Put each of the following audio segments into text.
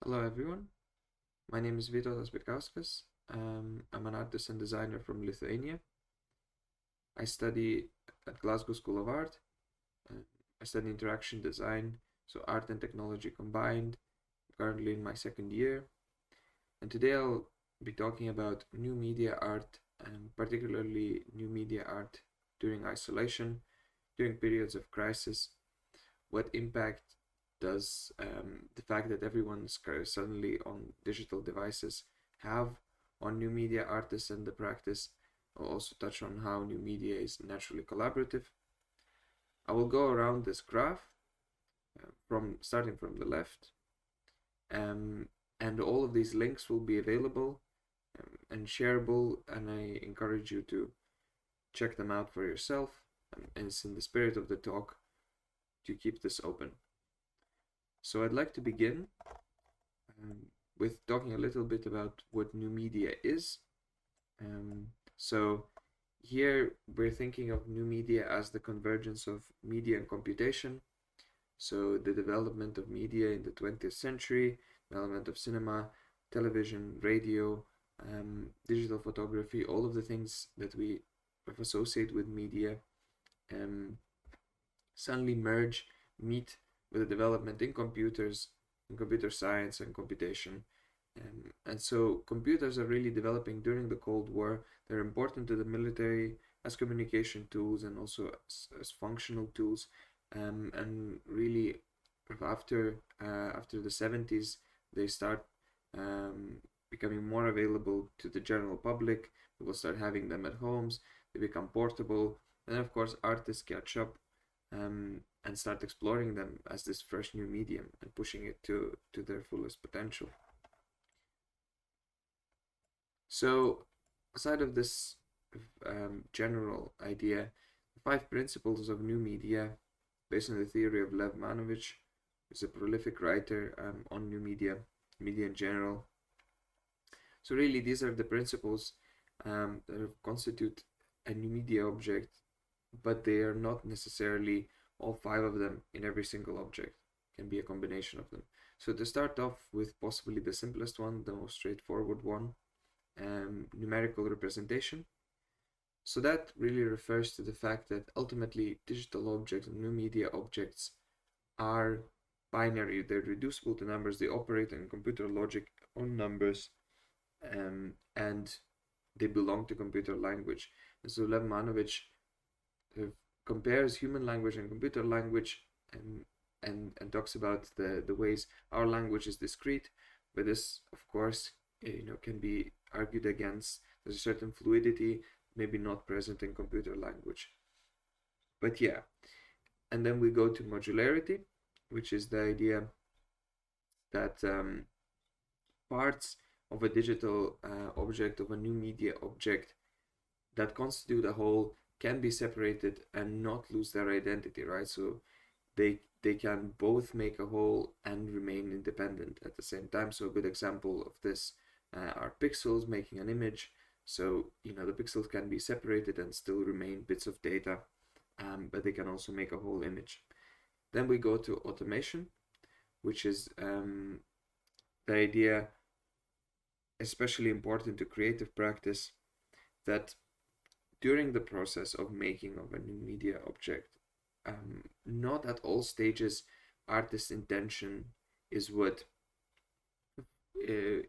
Hello everyone, my name is Vytautas Bikauskas. I'm an artist and designer from Lithuania. I study at Glasgow School of Art. Uh, I study interaction design, so art and technology combined, currently in my second year. And today I'll be talking about new media art, and particularly new media art during isolation, during periods of crisis. What impact does the fact that everyone's suddenly on digital devices have on new media artists and the practice? I'll also touch on how new media is naturally collaborative. I will go around this graph from starting from the left, and all of these links will be available and shareable, and I encourage you to check them out for yourself. And it's in the spirit of the talk to keep this open. So I'd like to begin with talking a little bit about what new media is. So here we're thinking of new media as the convergence of media and computation. So the development of media in the 20th century, development of cinema, television, radio, digital photography, all of the things that we associate with media suddenly meet with the development in computers, in computer science and computation. And so computers are really developing during the Cold War. They're important to the military as communication tools and also as functional tools. And really, after the 70s, they start becoming more available to the general public. People start having them at homes. They become portable, and of course, artists catch up and start exploring them as this fresh new medium and pushing it to their fullest potential. So, aside of this general idea, the 5 principles of new media, based on the theory of Lev Manovich, who's a prolific writer on new media in general. So really, these are the principles that constitute a new media object, but they are not necessarily all 5 of them in every single object. It can be a combination of them. So to start off with possibly the simplest one, the most straightforward one, numerical representation. So that really refers to the fact that ultimately digital objects and new media objects are binary. They're reducible to numbers. They operate in computer logic on numbers, and they belong to computer language. And so Lev Manovich compares human language and computer language, and talks about the ways our language is discrete, but this of course can be argued against. There's a certain fluidity maybe not present in computer language, but yeah. And then we go to modularity, which is the idea that parts of a digital object, of a new media object that constitute a whole, can be separated and not lose their identity, right? So they can both make a whole and remain independent at the same time. So a good example of this are pixels making an image. So the pixels can be separated and still remain bits of data, but they can also make a whole image. Then we go to automation, which is the idea, especially important to creative practice, that during the process of making of a new media object, not at all stages artist's intention is what is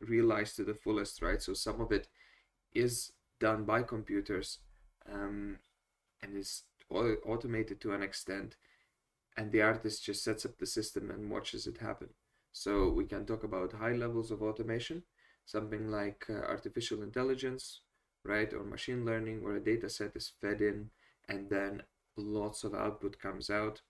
realized to the fullest, right? So some of it is done by computers and is automated to an extent, and the artist just sets up the system and watches it happen. So we can talk about high levels of automation, something like artificial intelligence, right, or machine learning, where a data set is fed in and then lots of output comes out.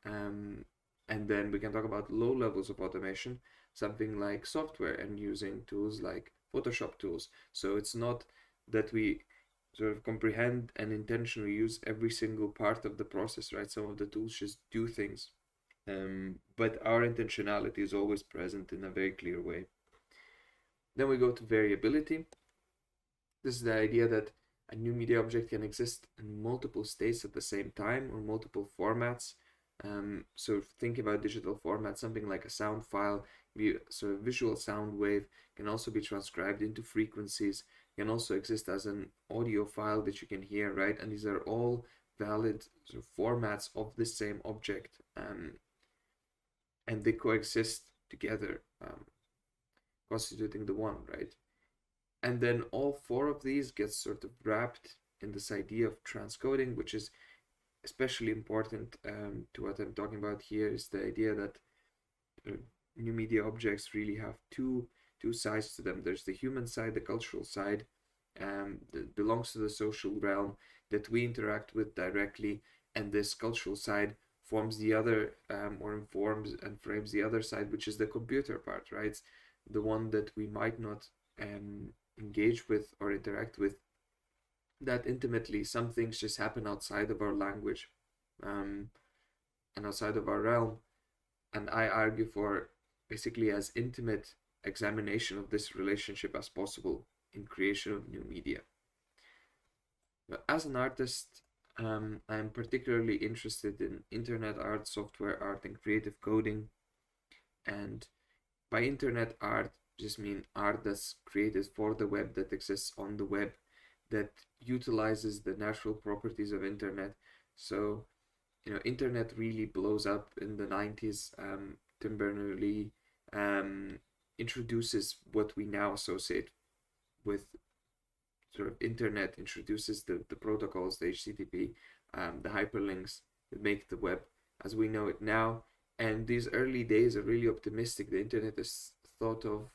And then we can talk about low levels of automation, something like software and using tools like Photoshop tools. So it's not that we sort of comprehend and intentionally use every single part of the process, right? Some of the tools just do things, but our intentionality is always present in a very clear way. Then we go to variability. This is the idea that a new media object can exist in multiple states at the same time or multiple formats. So think about digital format, something like a sound file, so a visual sound wave can also be transcribed into frequencies, can also exist as an audio file that you can hear, right? And these are all valid sort of formats of the same object, and they coexist together, constituting the one, right? And then all four of these get sort of wrapped in this idea of transcoding, which is especially important to what I'm talking about here, is the idea that new media objects really have two sides to them. There's the human side, the cultural side, that belongs to the social realm that we interact with directly, and this cultural side forms the other, or informs and frames the other side, which is the computer part, right? It's the one that we might not engage with or interact with that intimately. Some things just happen outside of our language, and outside of our realm. And I argue for basically as intimate examination of this relationship as possible in creation of new media. But as an artist, I'm particularly interested in internet art, software art, and creative coding. And by internet art, just mean art that's created for the web, that exists on the web, that utilizes the natural properties of internet. So, internet really blows up in the 90s. Tim Berners-Lee introduces what we now associate with sort of internet, introduces the protocols, the HTTP, the hyperlinks that make the web as we know it now. And these early days are really optimistic. The internet is thought of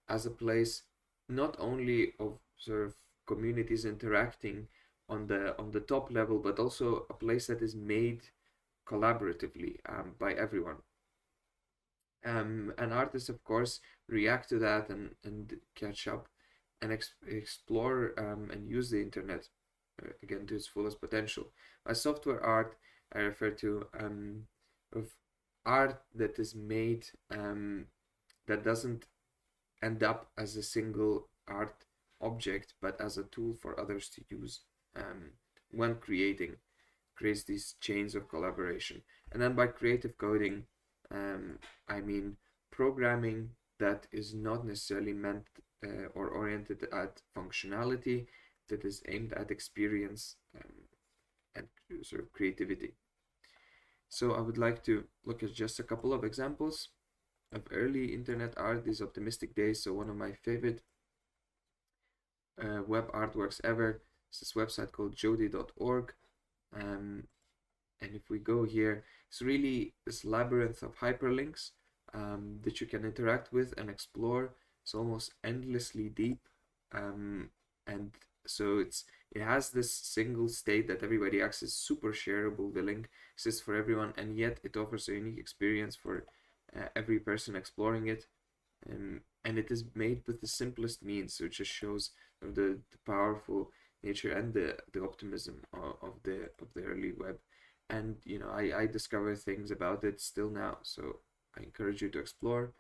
as a place not only of sort of communities interacting on the top level, but also a place that is made collaboratively, by everyone. And artists, of course, react to that and catch up and explore, and use the internet, again, to its fullest potential. By software art, I refer to of art that is made, that doesn't end up as a single art object, but as a tool for others to use, when creates these chains of collaboration. And then by creative coding, I mean programming that is not necessarily meant, or oriented at functionality, that is aimed at experience, and sort of creativity. So I would like to look at just a couple of examples of early internet art, these optimistic days. So one of my favorite web artworks ever is this website called jodi.org. And if we go here, it's really this labyrinth of hyperlinks, that you can interact with and explore. It's almost endlessly deep, and so it has this single state that everybody accesses, super shareable. The link exists for everyone, and yet it offers a unique experience for every person exploring it. And it is made with the simplest means, so it just shows the powerful nature and the optimism of the early web. And I discover things about it still now, so I encourage you to explore.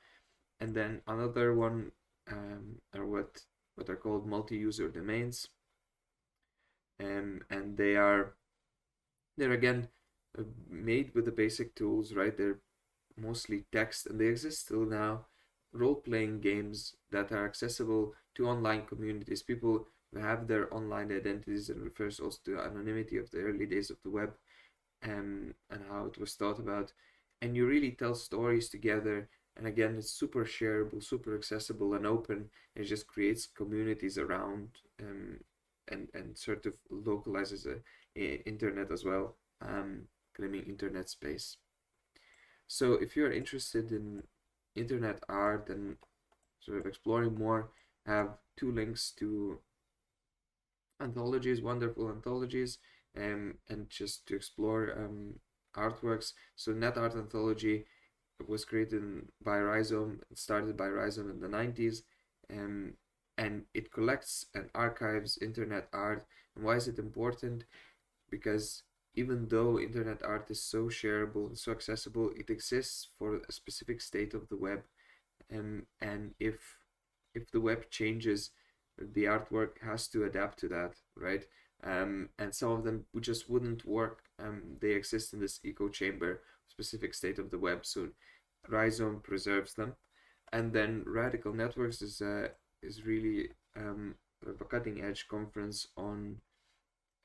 And then another one, are what are called multi-user domains, and they're again made with the basic tools, right? They're mostly text, and they exist still now. Role-playing games that are accessible to online communities, people who have their online identities, and refers also to anonymity of the early days of the web, and how it was thought about. And you really tell stories together, and again, it's super shareable, super accessible and open. It just creates communities around, and sort of localizes a internet as well, claiming internet space. So if you're interested in internet art and sort of exploring more, I have two links to anthologies, wonderful anthologies, and just to explore artworks. So Net Art Anthology was created by Rhizome. It started by Rhizome in the 90s, and it collects and archives internet art. And why is it important? Because even though internet art is so shareable and so accessible, it exists for a specific state of the web, and if the web changes, the artwork has to adapt to that, right? and some of them just wouldn't work. They exist in this echo chamber, specific state of the web, so Rhizome preserves them. And then Radical Networks is really a cutting edge conference on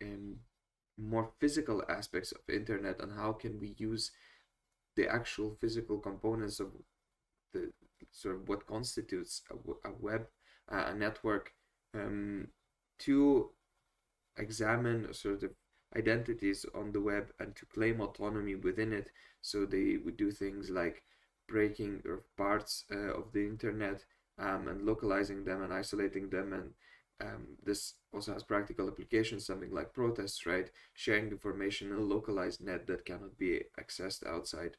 um, more physical aspects of internet and how can we use the actual physical components of the sort of what constitutes a web, a network, to examine sort of identities on the web and to claim autonomy within it. So they would do things like breaking parts of the internet, and localizing them and isolating them. And this also has practical applications, something like protests, right? Sharing information in a localized net that cannot be accessed outside.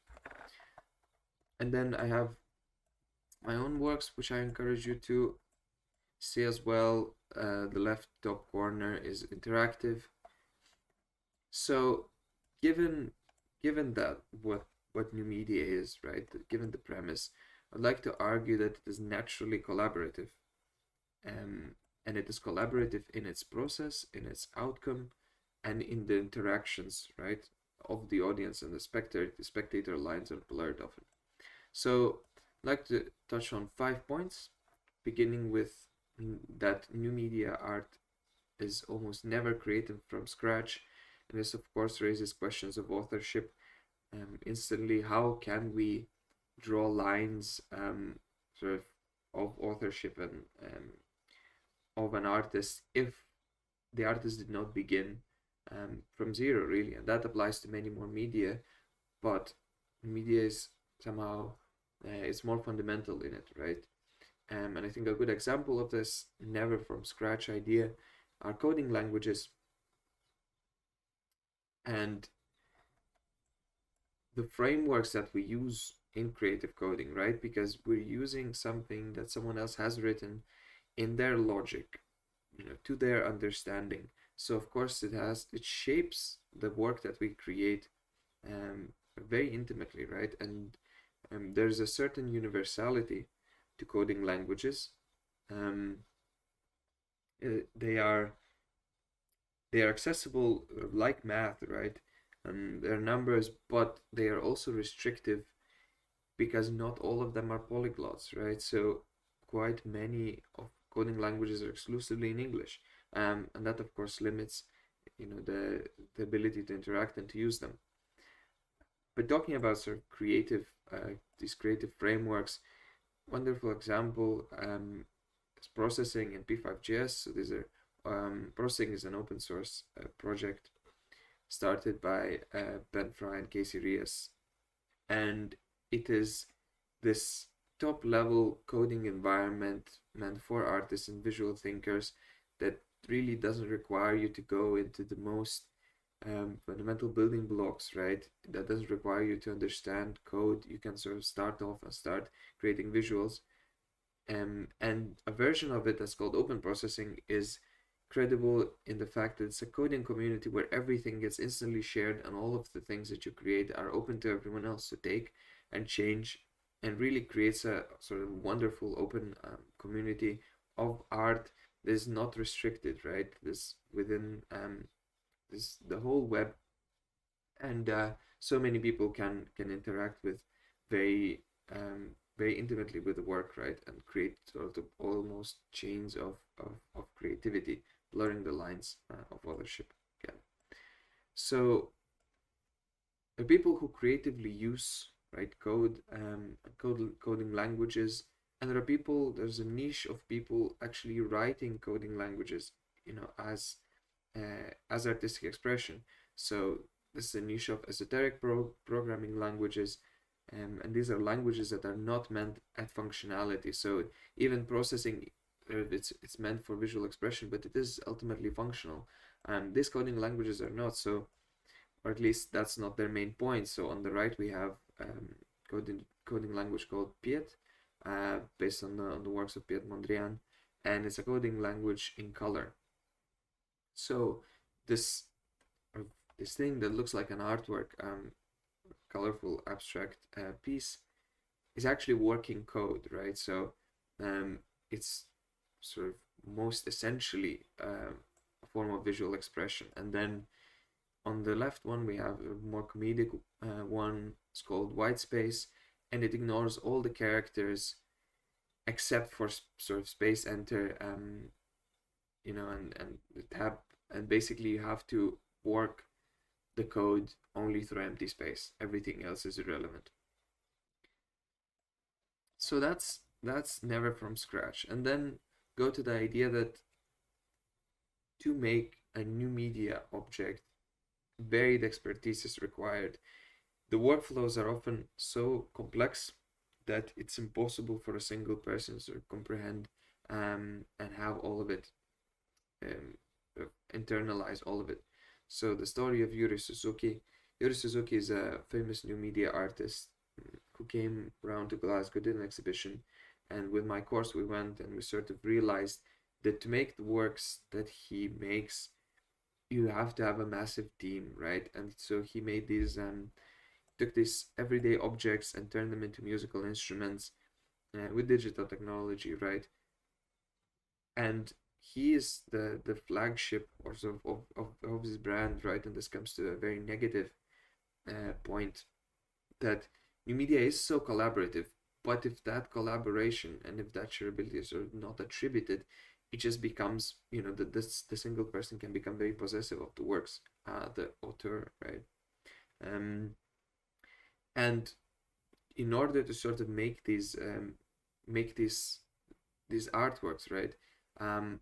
And then I have my own works, which I encourage you to see as well. The left top corner is interactive. So, given that what new media is, right? Given the premise, I'd like to argue that it is naturally collaborative, and it is collaborative in its process, in its outcome, and in the interactions, right, of the audience and the spectator. The spectator lines are blurred often. So, I'd like to touch on 5 points, beginning with that new media art is almost never created from scratch, and this of course raises questions of authorship. Instantly, how can we draw lines sort of authorship and of an artist if the artist did not begin from zero, really? And that applies to many more media, but media is somehow it's more fundamental in it, right? And I think a good example of this never from scratch idea are coding languages. And the frameworks that we use in creative coding, right? Because we're using something that someone else has written in their logic, to their understanding. So of course it shapes the work that we create very intimately, right? And there's a certain universality to coding languages. They are accessible like math, right? They're numbers, but they are also restrictive because not all of them are polyglots, right? So quite many of coding languages are exclusively in English, and that of course limits, the ability to interact and to use them. But talking about sort of these creative frameworks, wonderful example is processing in P5.js. So these are processing is an open source project started by Ben Fry and Casey Rias, and it is this top level coding environment meant for artists and visual thinkers that really doesn't require you to go into the most fundamental building blocks, right? That doesn't require you to understand code. You can sort of start off and start creating visuals. And a version of it that's called open processing is credible in the fact that it's a coding community where everything gets instantly shared and all of the things that you create are open to everyone else to take and change, and really creates a sort of wonderful open community of art that is not restricted, right? This within the whole web, and so many people can interact with very very intimately with the work, right, and create sort of almost chains of creativity, blurring the lines of authorship again. So the people who creatively use, right, coding languages, and there's a niche of people actually writing coding languages, as artistic expression. So this is a niche of esoteric programming languages, and these are languages that are not meant at functionality. So even processing, it's meant for visual expression, but it is ultimately functional. These coding languages are not so, or at least that's not their main point. So on the right we have coding language called Piet, based on the works of Piet Mondrian, and it's a coding language in color. So this thing that looks like an artwork, colorful abstract piece, is actually working code, right? So it's sort of most essentially form of visual expression. And then on the left one, we have a more comedic one. It's called white space, and it ignores all the characters except for sort of space enter, and tab, and basically you have to work the code only through empty space. Everything else is irrelevant. So that's never from scratch. And then go to the idea that to make a new media object, varied expertise is required. The workflows are often so complex that it's impossible for a single person to comprehend and have all of it, internalize all of it. So the story of Yuri Suzuki. Yuri Suzuki is a famous new media artist who came around to Glasgow, did an exhibition, and with my course we went and we sort of realized that to make the works that he makes, you have to have a massive team, right? And so he made these took these everyday objects and turned them into musical instruments with digital technology, right? And he is the flagship or sort of his brand, right? And this comes to a very negative point, that new media is so collaborative, but if that collaboration and if that shareability is sort of not attributed, it just becomes, the single person can become very possessive of the works, the author, right? And in order to sort of make these artworks, right,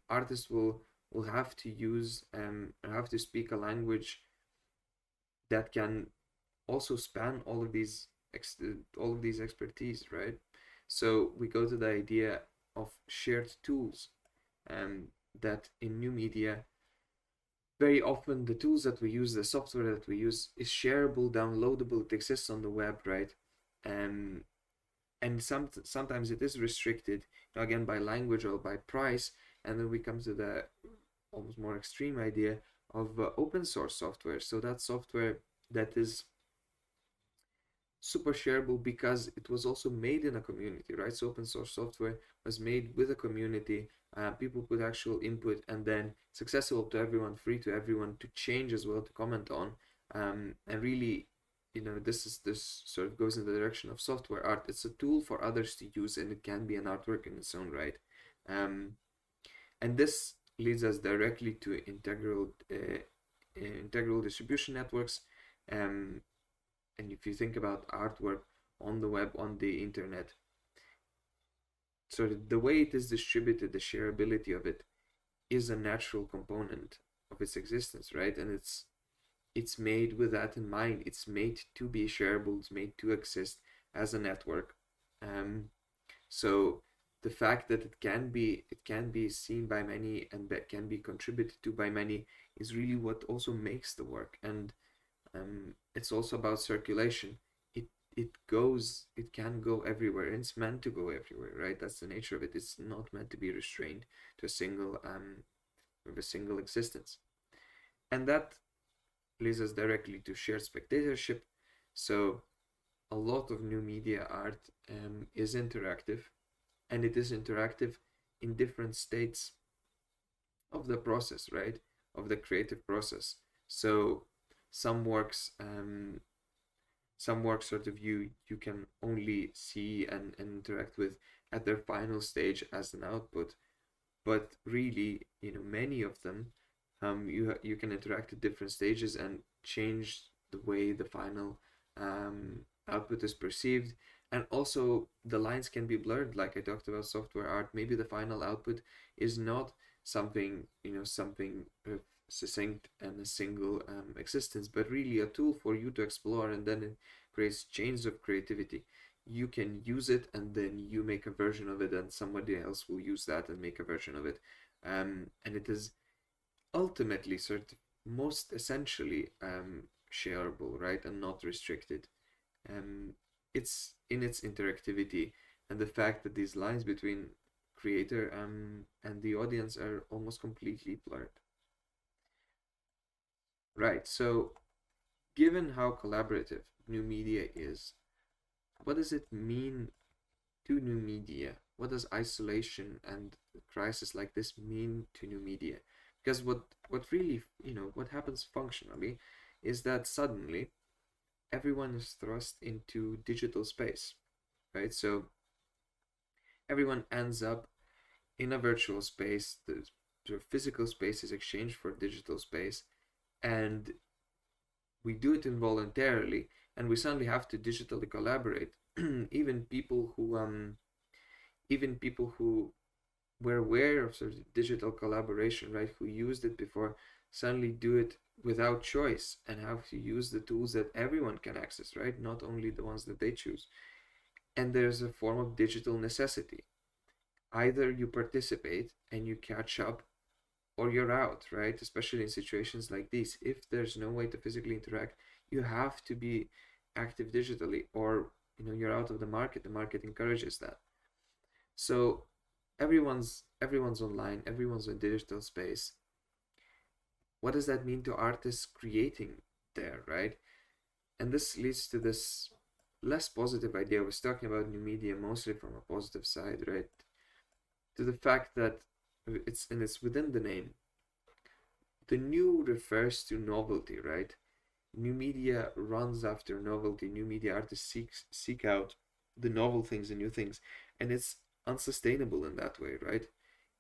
artists will have to use have to speak a language that can also span all of these expertise, right? So we go to the idea of shared tools, that in new media, very often the tools that we use, the software that we use is shareable, downloadable, it exists on the web, right? And sometimes it is restricted, again, by language or by price. And then we come to the almost more extreme idea of open source software. So that software that is super shareable because it was also made in a community, right? So open source software was made with a community, people put actual input, and then it's accessible to everyone, free to everyone to change as well, to comment on, and really, this sort of goes in the direction of software art. It's a tool for others to use, and it can be an artwork in its own right. And this leads us directly to integral distribution networks. And if you think about artwork on the web, on the internet, so the way it is distributed, the shareability of it is a natural component of its existence, right? And it's made with that in mind. It's made to be shareable. It's made to exist as a network. So the fact that it can be seen by many and that can be contributed to by many is really what also makes the work. And it's also about circulation. It can go everywhere, and it's meant to go everywhere, right? That's the nature of it. It's not meant to be restrained to a single existence. And that leads us directly to shared spectatorship. So a lot of new media art is interactive, and it is interactive in different states of the process, right? Of the creative process. So some works sort of you can only see and interact with at their final stage as an output, but really, many of them you can interact at different stages and change the way the final output is perceived. And also the lines can be blurred, like I talked about software art. Maybe the final output is not something succinct and a single existence, but really a tool for you to explore, and then it creates chains of creativity. You can use it, and then you make a version of it, and somebody else will use that and make a version of it. And it is ultimately sort of most essentially shareable, right, and not restricted. It's in its interactivity and the fact that these lines between creator and the audience are almost completely blurred. Right, so given how collaborative new media is, what does it mean to new media? What does isolation and crisis like this mean to new media? Because what really, what happens functionally is that suddenly everyone is thrust into digital space, right? So everyone ends up in a virtual space. The physical space is exchanged for digital space, and we do it involuntarily, and we suddenly have to digitally collaborate. even people who even people who were aware of sort of digital collaboration, right, who used it before, suddenly do it without choice and have to use the tools that everyone can access, right, not only the ones that they choose. And there's a form of digital necessity. Either you participate and you catch up, or you're out, right? Especially in situations like these. If there's no way to physically interact, you have to be active digitally, or you're out of the market. The market encourages that. So everyone's online, everyone's in digital space. What does that mean to artists creating there, right? And this leads to this less positive idea. I was talking about new media mostly from a positive side, right? To the fact that it's within the name. The new refers to novelty, right? New media runs after novelty. New media artists seek out the novel things and new things, and it's unsustainable in that way, right?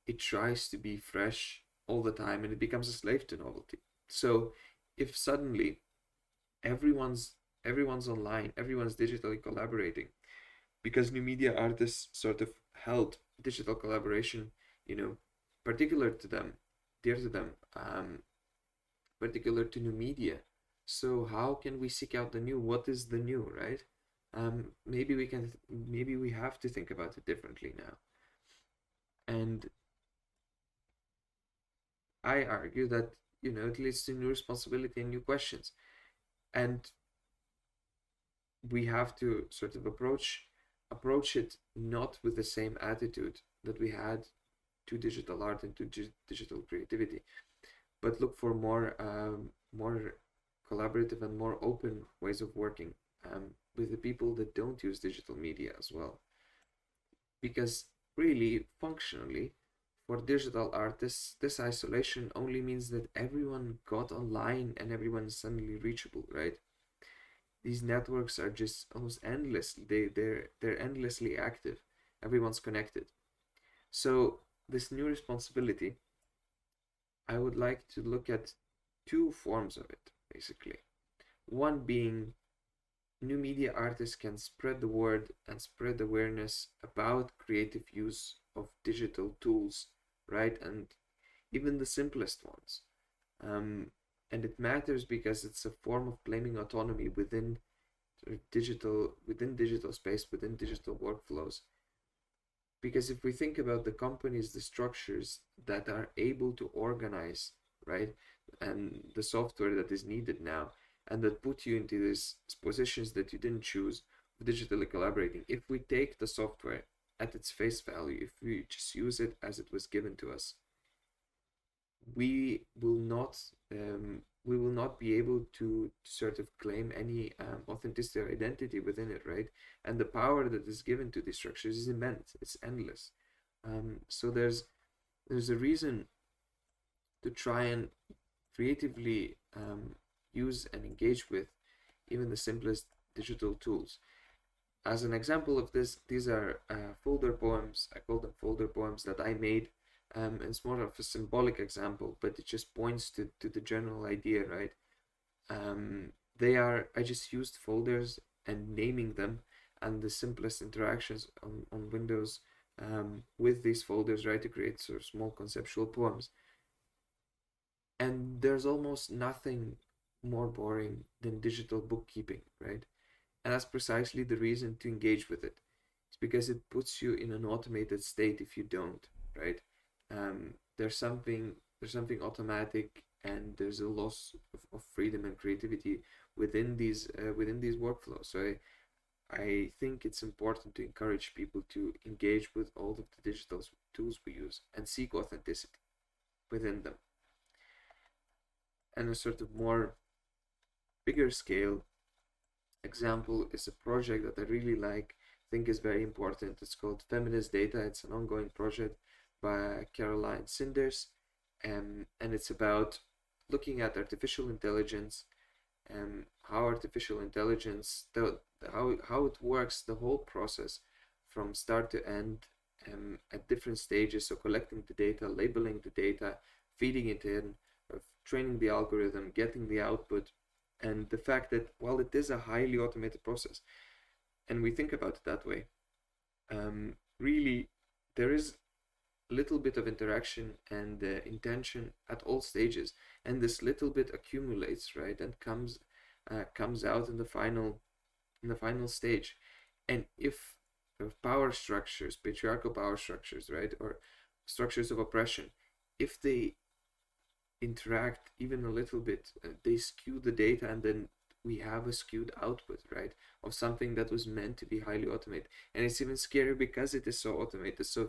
It tries to be fresh all the time, and it becomes a slave to novelty. So if suddenly everyone's online, everyone's digitally collaborating, because new media artists sort of held digital collaboration, you know, particular to them, dear to them, particular to new media. So how can we seek out the new? What is the new, right? Maybe we have to think about it differently now. And I argue that, it leads to new responsibility and new questions. And we have to sort of approach it not with the same attitude that we had to digital art and to digital creativity, but look for more collaborative and more open ways of working with the people that don't use digital media as well. Because really, functionally, for digital artists, this isolation only means that everyone got online and everyone is suddenly reachable, right? These networks are just almost endless. They're endlessly active. Everyone's connected. So this new responsibility, I would like to look at two forms of it, basically. One being new media artists can spread the word and spread awareness about creative use of digital tools, right? And even the simplest ones. And it matters because it's a form of claiming autonomy within digital space, within digital workflows. Because if we think about the companies, the structures that are able to organize, right, and the software that is needed now, and that put you into these positions that you didn't choose of digitally collaborating, if we take the software at its face value, if we just use it as it was given to us, we will not be able to sort of claim any authenticity or identity within it, right? And the power that is given to these structures is immense. It's endless. So there's a reason to try and creatively use and engage with even the simplest digital tools. As an example of this, these are folder poems. I call them folder poems that I made. It's more of a symbolic example, but it just points to the general idea, right? I just used folders and naming them, and the simplest interactions on Windows with these folders, right, to create sort of small conceptual poems. And there's almost nothing more boring than digital bookkeeping, right? And that's precisely the reason to engage with it. It's because it puts you in an automated state if you don't, right? There's something automatic, and there's a loss of freedom and creativity within these workflows. So I think it's important to encourage people to engage with all of the digital tools we use and seek authenticity within them. And a sort of more bigger scale example is a project that I really think is very important. It's called Feminist Data. It's an ongoing project by Caroline Sinders. and it's about looking at artificial intelligence and how artificial intelligence, how it works, the whole process from start to end, at different stages. So collecting the data, labeling the data, feeding it in, training the algorithm, getting the output, and the fact that while it is a highly automated process, and we think about it that way, really there is a little bit of interaction and intention at all stages, and this little bit accumulates, right, and comes out in the final stage. And if power structures, patriarchal power structures, right, or structures of oppression, if they interact even a little bit, they skew the data, and then we have a skewed output, right, of something that was meant to be highly automated. And it's even scarier because it is so automated. So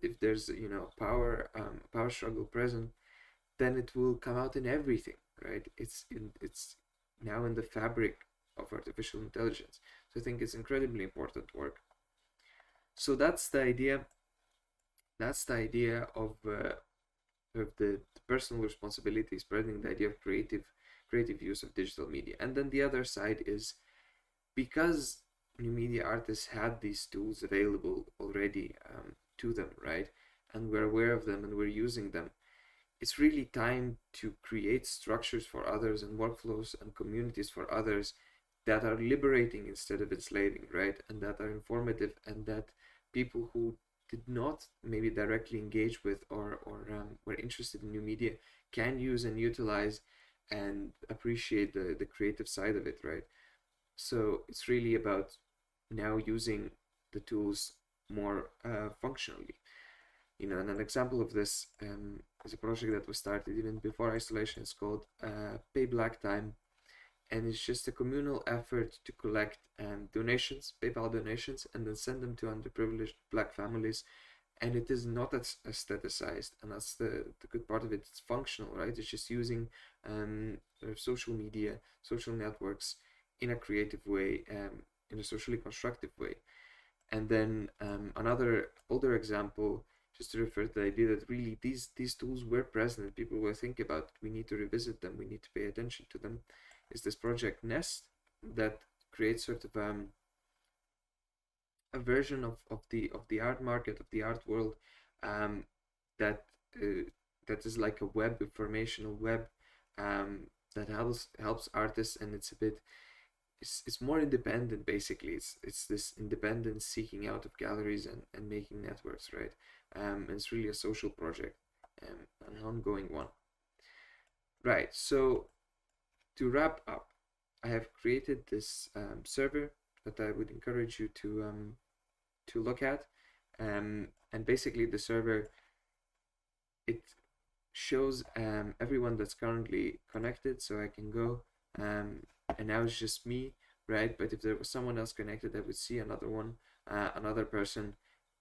if there's power struggle present, then it will come out in everything, right? It's now in the fabric of artificial intelligence. So I think it's incredibly important work. So that's the idea. That's the idea of the personal responsibility, spreading the idea of creative use of digital media. And then the other side is, because new media artists had these tools available already to them, right? And we're aware of them and we're using them. It's really time to create structures for others and workflows and communities for others that are liberating instead of enslaving, right? And that are informative, and that people who did not maybe directly engage with or were interested in new media can use and utilize and appreciate the creative side of it, right? So it's really about now using the tools more functionally. And an example of this is a project that was started even before isolation. It's called Pay Black Time, and it's just a communal effort to collect donations, PayPal donations, and then send them to underprivileged Black families. And it is not as aestheticized, and that's the good part of it. It's functional, right? It's just using social media, social networks in a creative way, in a socially constructive way. And then another older example, just to refer to the idea that really these tools were present and people were thinking about, we need to revisit them, we need to pay attention to them, is this project Nest, that creates sort of a version of the art market, of the art world, that that is like a web, informational web, that helps artists, and it's more independent. Basically, it's this independence seeking out of galleries and making networks, right? And it's really a social project, an ongoing one, right? So to wrap up, I have created this server that I would encourage you to look at, and basically the server, it shows everyone that's currently connected, so I can go, and now it's just me, right? But if there was someone else connected, I would see another one, another person,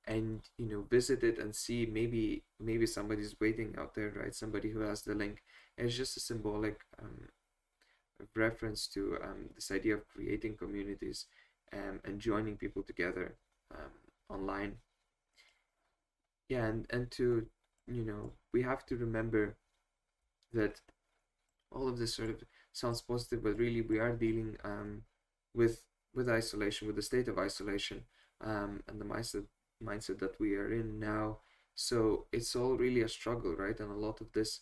and visit it and see, maybe somebody's waiting out there, right? Somebody who has the link. And it's just a symbolic reference to this idea of creating communities, and joining people together online. Yeah, and to we have to remember that all of this sort of sounds positive, but really we are dealing with isolation, with the state of isolation, and the mindset that we are in now. So it's all really a struggle, right? And a lot of this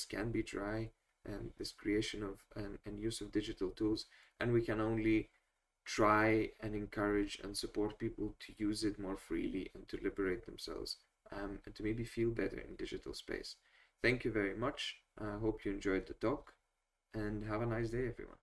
can be dry, and this creation of and use of digital tools, and we can only try and encourage and support people to use it more freely and to liberate themselves, and to maybe feel better in digital space. Thank you very much. I hope you enjoyed the talk, and have a nice day, everyone.